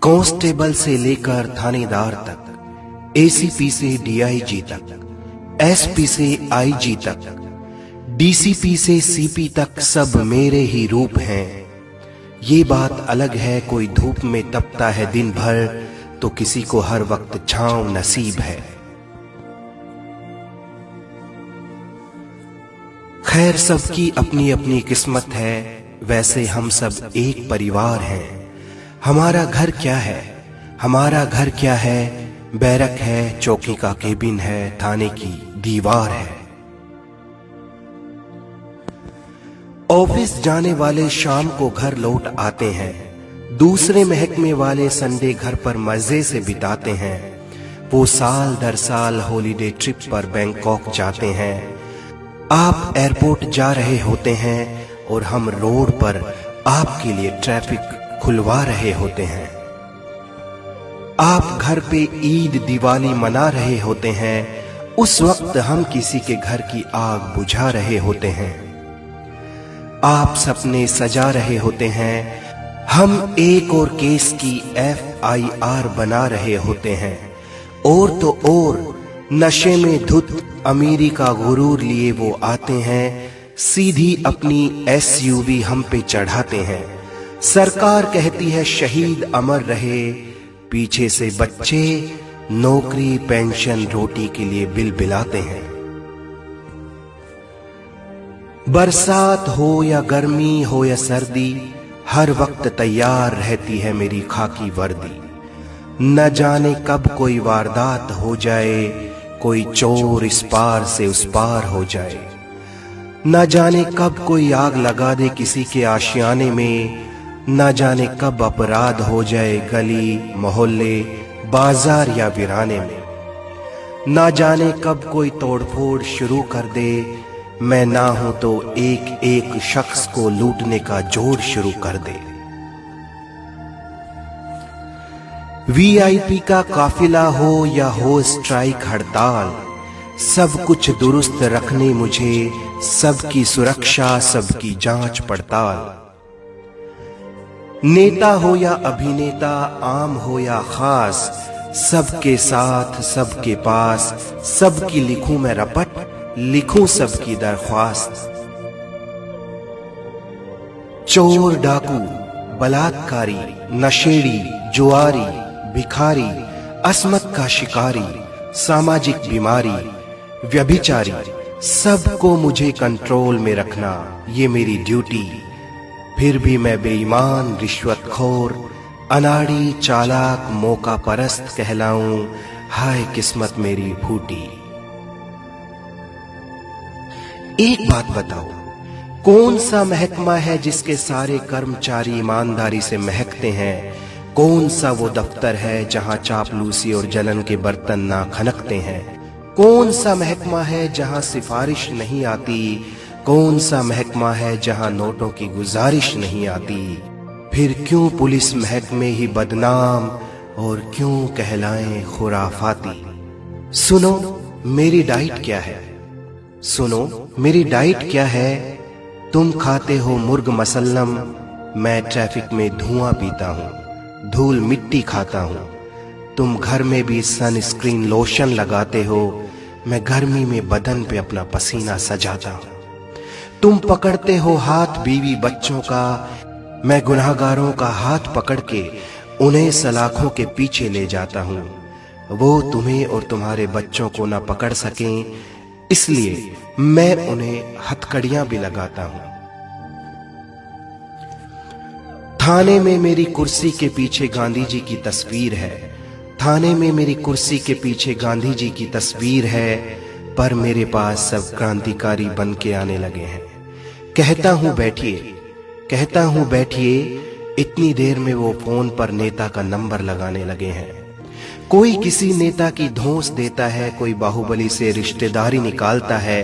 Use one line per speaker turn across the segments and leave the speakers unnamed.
Constable से लेकर थानेदार तक, एसीपी से डीआईजी तक, एसपी से आईजी तक, डीसीपी से सीपी तक सब मेरे ही रूप हैं। ये बात अलग है कोई धूप में तपता है दिन भर, तो किसी को हर वक्त छांव नसीब है। खैर सबकी अपनी अपनी किस्मत है, वैसे हम सब एक परिवार हैं। हमारा घर क्या है, हमारा घर क्या है, बैरक है, चौकी का केबिन है, थाने की दीवार है। ऑफिस जाने वाले शाम को घर लौट आते हैं, दूसरे महकमे वाले संडे घर पर मजे से बिताते हैं। वो साल दर साल हॉलीडे ट्रिप पर बैंकॉक जाते हैं। आप एयरपोर्ट जा रहे होते हैं और हम रोड पर आपके लिए ट्रैफिक खुलवा रहे होते हैं। आप घर पे ईद दिवाली मना रहे होते हैं, उस वक्त हम किसी के घर की आग बुझा रहे होते हैं। आप सपने सजा रहे होते हैं, हम एक और केस की FIR बना रहे होते हैं। और तो और नशे में धुत अमीरी का गुरूर लिए वो आते हैं, सीधी अपनी SUV हम पे चढ़ाते हैं। सरकार कहती है शहीद अमर रहे, पीछे से बच्चे नौकरी पेंशन रोटी के लिए बिलबिलाते हैं। बरसात हो या गर्मी हो या सर्दी, हर वक्त तैयार रहती है मेरी खाकी वर्दी। न जाने कब कोई वारदात हो जाए, कोई चोर इस पार से उस पार हो जाए। न जाने कब कोई आग लगा दे किसी के आशियाने में, न जाने कब अपराध हो जाए गली मोहल्ले बाजार या वीराने में। न जाने कब कोई तोड़फोड़ शुरू कर दे, मैं ना हूं तो एक एक शख्स को लूटने का जोर शुरू कर दे। VIP का काफिला हो या हो स्ट्राइक हड़ताल, सब कुछ दुरुस्त रखने मुझे, सबकी सुरक्षा सबकी जांच पड़ताल। नेता हो या अभिनेता, आम हो या खास, सबके साथ सबके पास, सबकी लिखूं मैं रपट, लिखूं सबकी दरख्वास्त। चोर डाकू बलात्कारी नशेड़ी जुआरी भिखारी, अस्मत का शिकारी, सामाजिक बीमारी व्यभिचारी, सबको मुझे कंट्रोल में रखना ये मेरी ड्यूटी। फिर भी मैं बेईमान रिश्वतखोर अनाड़ी चालाक मौका परस्त कहलाऊं, हाय किस्मत मेरी फूटी। एक बात बताओ, कौन सा महकमा है जिसके सारे कर्मचारी ईमानदारी से महकते हैं? कौन सा वो दफ्तर है जहां चापलूसी और जलन के बर्तन ना खनकते हैं? कौन सा महकमा है जहां सिफारिश नहीं आती? कौन सा महकमा है जहां नोटों की गुजारिश नहीं आती? फिर क्यों पुलिस महकमे ही बदनाम और क्यों कहलाएं खुराफाती? सुनो मेरी डाइट क्या है, सुनो मेरी डाइट क्या है। तुम खाते हो मुर्ग मसल्लम, मैं ट्रैफिक में धुआं पीता हूँ, धूल मिट्टी खाता हूँ। तुम घर में भी सनस्क्रीन लोशन लगाते हो, मैं गर्मी में बदन पे अपना पसीना सजाता हूँ। तुम पकड़ते हो हाथ बीवी बच्चों का, मैं गुनाहगारों का हाथ पकड़ के उन्हें सलाखों के पीछे ले जाता हूँ। वो तुम्हें और तुम्हारे बच्चों को ना पकड़ सकें, इसलिए मैं उन्हें हथकड़ियां भी लगाता हूँ। थाने में मेरी कुर्सी के पीछे गांधी जी की तस्वीर है, थाने में मेरी कुर्सी के पीछे गांधी जी की तस्वीर है, पर मेरे पास सब क्रांतिकारी बन के आने लगे हैं। कहता हूं बैठिए, कहता हूं बैठिए, इतनी देर में वो फोन पर नेता का नंबर लगाने लगे हैं। कोई किसी नेता की धौंस देता है, कोई बाहुबली से रिश्तेदारी निकालता है,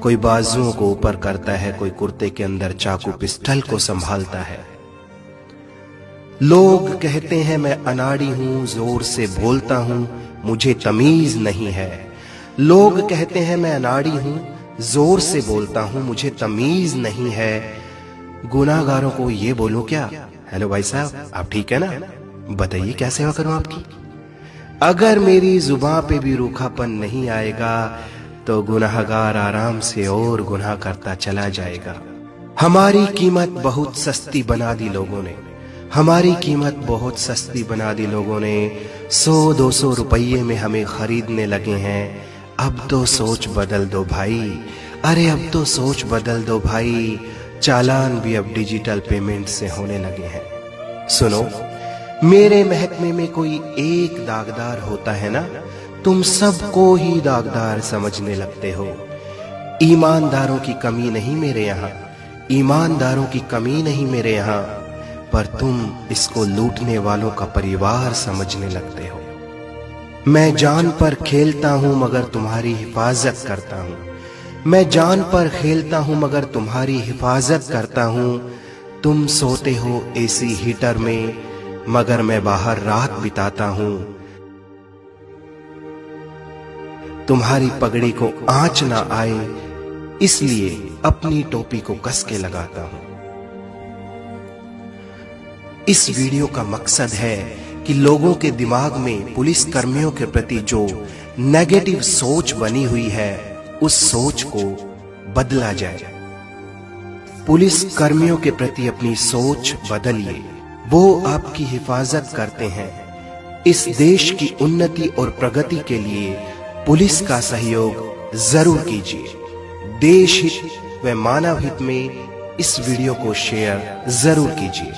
कोई बाजुओं को ऊपर करता है, कोई कुर्ते के अंदर चाकू पिस्टल को संभालता है। लोग कहते हैं मैं अनाड़ी हूं, जोर से बोलता हूं, मुझे तमीज नहीं है। लोग कहते हैं मैं अनाड़ी हूं, जोर से बोलता हूं, मुझे तमीज नहीं है। गुनाहगारों को ये बोलूं क्या, हेलो भाई साहब आप ठीक है ना? बताइए क्या सेवा करूं आपकी? अगर मेरी जुबान पे भी रूखापन नहीं आएगा तो गुनाहगार आराम से और गुनाह करता चला जाएगा। हमारी कीमत बहुत सस्ती बना दी लोगों ने, हमारी कीमत बहुत सस्ती बना दी लोगों ने। 100-200 रुपये में हमें खरीदने लगे हैं। अब तो सोच बदल दो भाई, अरे अब तो सोच बदल दो भाई। चालान भी अब डिजिटल पेमेंट से होने लगे हैं। सुनो, मेरे महकमे में कोई एक दागदार होता है ना, तुम सबको ही दागदार समझने लगते हो। ईमानदारों की कमी नहीं मेरे यहाँ, ईमानदारों की कमी नहीं मेरे यहाँ, पर तुम इसको लूटने वालों का परिवार समझने लगते हो। मैं जान पर खेलता हूं मगर तुम्हारी हिफाजत करता हूं, मैं जान पर खेलता हूं मगर तुम्हारी हिफाजत करता हूं। तुम सोते हो एसी हीटर में मगर मैं बाहर रात बिताता हूं। तुम्हारी पगड़ी को आंच ना आए इसलिए अपनी टोपी को कस के लगाता हूं। इस वीडियो का मकसद है कि लोगों के दिमाग में पुलिस कर्मियों के प्रति जो नेगेटिव सोच बनी हुई है उस सोच को बदला जाए। पुलिस कर्मियों के प्रति अपनी सोच बदलिए, वो आपकी हिफाजत करते हैं। इस देश की उन्नति और प्रगति के लिए पुलिस का सहयोग जरूर कीजिए। देश हित व मानव हित में इस वीडियो को शेयर जरूर कीजिए।